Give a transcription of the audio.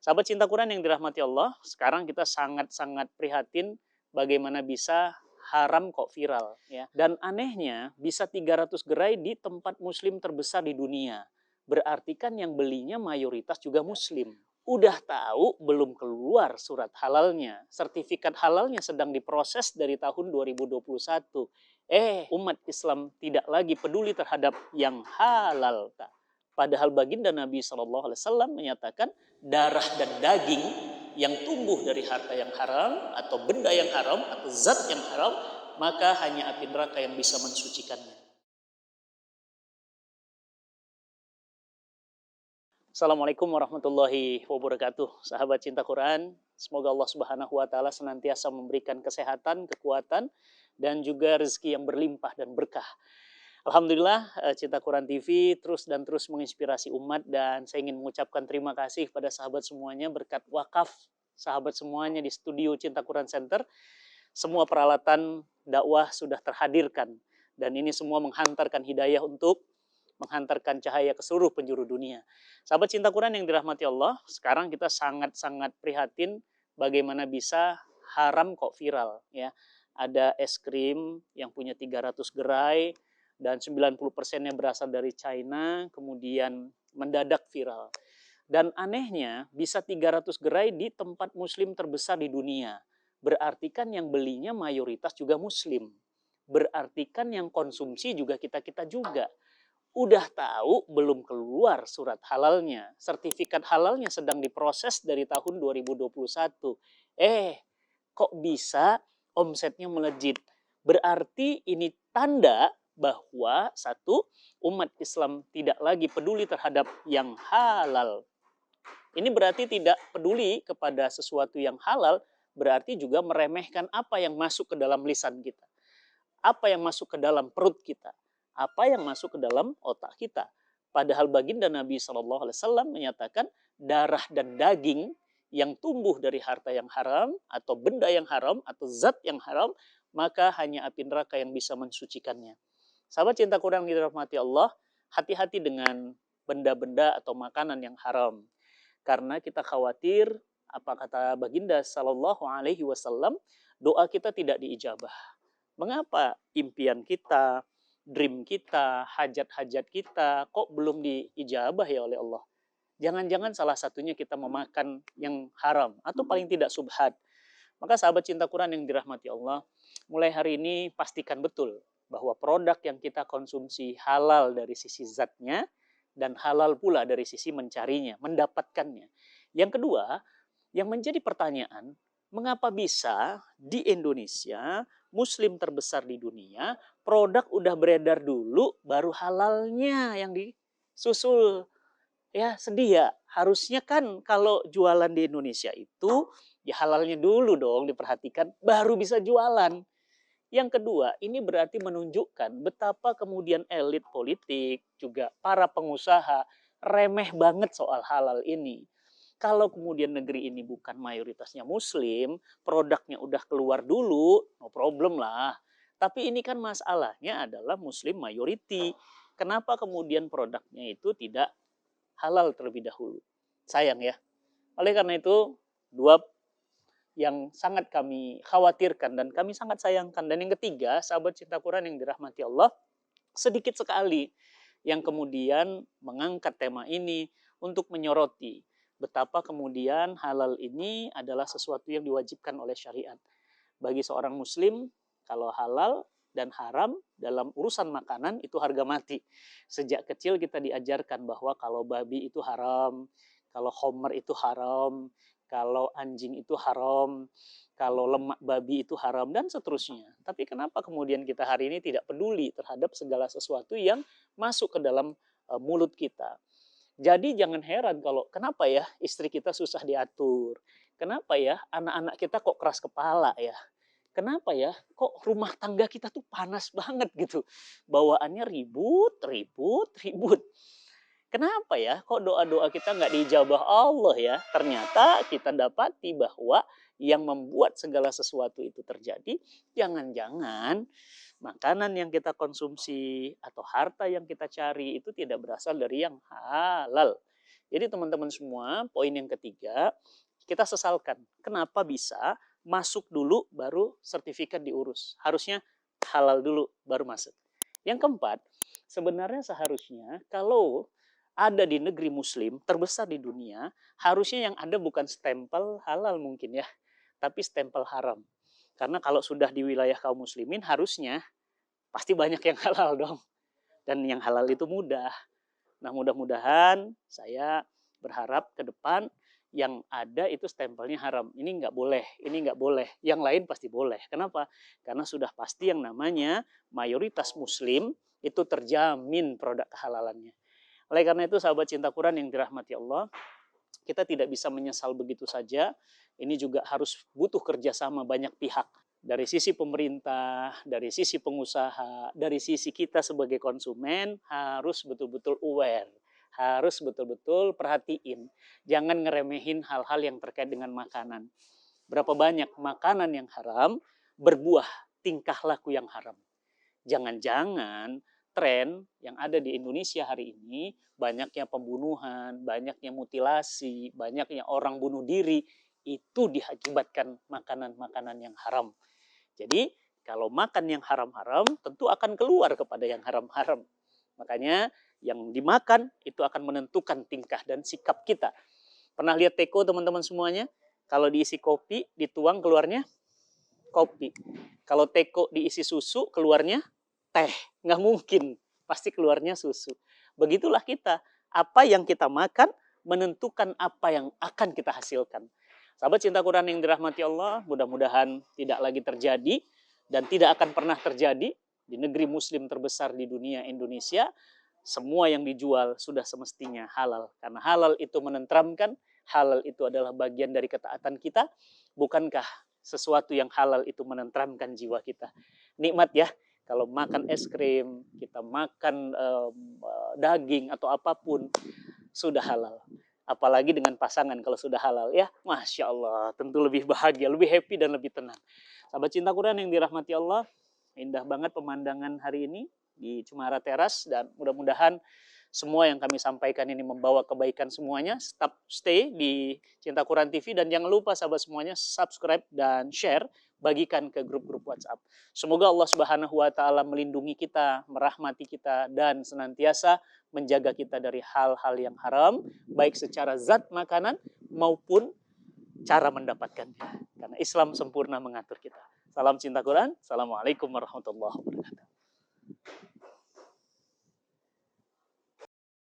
Sahabat cinta Quran yang dirahmati Allah, sekarang kita sangat-sangat prihatin bagaimana bisa haram kok viral ya. Dan anehnya bisa 300 gerai di tempat muslim terbesar di dunia. Berarti kan yang belinya mayoritas juga muslim. Udah tahu belum keluar surat halalnya. Sertifikat halalnya sedang diproses dari tahun 2021. Umat Islam tidak lagi peduli terhadap yang halal. Padahal baginda Nabi SAW menyatakan darah dan daging yang tumbuh dari harta yang haram atau benda yang haram atau zat yang haram, maka hanya api neraka yang bisa mensucikannya. Assalamualaikum warahmatullahi wabarakatuh. Sahabat cinta Quran, semoga Allah Subhanahu wa taala senantiasa memberikan kesehatan, kekuatan dan juga rezeki yang berlimpah dan berkah. Alhamdulillah, Cinta Quran TV terus dan terus menginspirasi umat, dan saya ingin mengucapkan terima kasih pada sahabat semuanya berkat wakaf sahabat semuanya di studio Cinta Quran Center. Semua peralatan dakwah sudah terhadirkan dan ini semua menghantarkan hidayah untuk menghantarkan cahaya ke seluruh penjuru dunia. Sahabat Cinta Quran yang dirahmati Allah, sekarang kita sangat-sangat prihatin bagaimana bisa haram kok viral ya. Ada es krim yang punya 300 gerai dan 90%-nya berasal dari China, kemudian mendadak viral. Dan anehnya bisa 300 gerai di tempat muslim terbesar di dunia. Berarti kan yang belinya mayoritas juga muslim. Berarti kan yang konsumsi juga kita-kita juga. Udah tahu belum keluar surat halalnya. Sertifikat halalnya sedang diproses dari tahun 2021. Kok bisa omsetnya melejit? Berarti ini tanda bahwa satu, umat Islam tidak lagi peduli terhadap yang halal. Ini berarti tidak peduli kepada sesuatu yang halal, berarti juga meremehkan apa yang masuk ke dalam lisan kita. Apa yang masuk ke dalam perut kita. Apa yang masuk ke dalam otak kita. Padahal baginda Nabi SAW menyatakan darah dan daging yang tumbuh dari harta yang haram atau benda yang haram atau zat yang haram, maka hanya api neraka yang bisa mensucikannya. Sahabat cinta Quran yang dirahmati Allah, hati-hati dengan benda-benda atau makanan yang haram. Karena kita khawatir, apa kata baginda Sallallahu Alaihi Wasallam, doa kita tidak diijabah. Mengapa impian kita, dream kita, hajat-hajat kita kok belum diijabah ya oleh Allah? Jangan-jangan salah satunya kita memakan yang haram atau paling tidak subhat. Maka sahabat cinta Quran yang dirahmati Allah, mulai hari ini pastikan betul bahwa produk yang kita konsumsi halal dari sisi zatnya dan halal pula dari sisi mencarinya, mendapatkannya. Yang kedua, yang menjadi pertanyaan, mengapa bisa di Indonesia, muslim terbesar di dunia, produk udah beredar dulu baru halalnya yang disusul? Ya, sedih ya. Harusnya kan kalau jualan di Indonesia itu ya halalnya dulu dong diperhatikan baru bisa jualan. Yang kedua, ini berarti menunjukkan betapa kemudian elit politik, juga para pengusaha, remeh banget soal halal ini. Kalau kemudian negeri ini bukan mayoritasnya muslim, produknya udah keluar dulu, no problem lah. Tapi ini kan masalahnya adalah muslim majority. Kenapa kemudian produknya itu tidak halal terlebih dahulu? Sayang ya. Oleh karena itu, dua yang sangat kami khawatirkan dan kami sangat sayangkan. Dan yang ketiga, sahabat cinta Quran yang dirahmati Allah, sedikit sekali yang kemudian mengangkat tema ini untuk menyoroti betapa kemudian halal ini adalah sesuatu yang diwajibkan oleh syariat. Bagi seorang muslim, kalau halal dan haram dalam urusan makanan itu harga mati. Sejak kecil kita diajarkan bahwa kalau babi itu haram, kalau khamr itu haram, kalau anjing itu haram, kalau lemak babi itu haram, dan seterusnya. Tapi kenapa kemudian kita hari ini tidak peduli terhadap segala sesuatu yang masuk ke dalam mulut kita? Jadi jangan heran kalau kenapa ya istri kita susah diatur, kenapa ya anak-anak kita kok keras kepala ya, kenapa ya kok rumah tangga kita tuh panas banget gitu, bawaannya ribut, ribut, ribut. Kenapa ya kok doa-doa kita nggak diijabah Allah ya? Ternyata kita dapati bahwa yang membuat segala sesuatu itu terjadi, jangan-jangan makanan yang kita konsumsi atau harta yang kita cari itu tidak berasal dari yang halal. Jadi teman-teman semua, poin yang ketiga, kita sesalkan. Kenapa bisa masuk dulu baru sertifikat diurus? Harusnya halal dulu baru masuk. Yang keempat, sebenarnya seharusnya kalau ada di negeri muslim terbesar di dunia, harusnya yang ada bukan stempel halal mungkin ya, tapi stempel haram. Karena kalau sudah di wilayah kaum muslimin harusnya pasti banyak yang halal dong. Dan yang halal itu mudah. Nah mudah-mudahan saya berharap ke depan yang ada itu stempelnya haram. Ini nggak boleh, ini nggak boleh. Yang lain pasti boleh. Kenapa? Karena sudah pasti yang namanya mayoritas muslim itu terjamin produk kehalalannya. Oleh karena itu sahabat cinta Quran yang dirahmati Allah, kita tidak bisa menyesal begitu saja. Ini juga harus butuh kerjasama banyak pihak. Dari sisi pemerintah, dari sisi pengusaha, dari sisi kita sebagai konsumen harus betul-betul aware. Harus betul-betul perhatiin. Jangan ngeremehin hal-hal yang terkait dengan makanan. Berapa banyak makanan yang haram berbuah tingkah laku yang haram. Jangan-jangan tren yang ada di Indonesia hari ini, banyaknya pembunuhan, banyaknya mutilasi, banyaknya orang bunuh diri, itu diakibatkan makanan-makanan yang haram. Jadi kalau makan yang haram-haram tentu akan keluar kepada yang haram-haram. Makanya yang dimakan itu akan menentukan tingkah dan sikap kita. Pernah lihat teko teman-teman semuanya? Kalau diisi kopi, dituang keluarnya kopi. Kalau teko diisi susu, keluarnya teh. Nggak mungkin, pasti keluarnya susu. Begitulah kita. Apa yang kita makan menentukan apa yang akan kita hasilkan. Sahabat cinta Quran yang dirahmati Allah, mudah-mudahan tidak lagi terjadi dan tidak akan pernah terjadi di negeri muslim terbesar di dunia Indonesia. Semua yang dijual sudah semestinya halal. Karena halal itu menenteramkan, halal itu adalah bagian dari ketaatan kita. Bukankah sesuatu yang halal itu menenteramkan jiwa kita? Nikmat ya, kalau makan es krim, kita makan daging atau apapun, sudah halal. Apalagi dengan pasangan kalau sudah halal ya, Masya Allah, tentu lebih bahagia, lebih happy dan lebih tenang. Sahabat cinta Quran yang dirahmati Allah, indah banget pemandangan hari ini di Cemara Teras dan mudah-mudahan semua yang kami sampaikan ini membawa kebaikan semuanya. Stay di Cinta Quran TV dan jangan lupa sahabat semuanya subscribe dan share, bagikan ke grup-grup WhatsApp. Semoga Allah Subhanahu wa taala melindungi kita, merahmati kita dan senantiasa menjaga kita dari hal-hal yang haram, baik secara zat makanan maupun cara mendapatkannya. Karena Islam sempurna mengatur kita. Salam cinta Quran. Assalamualaikum warahmatullahi wabarakatuh.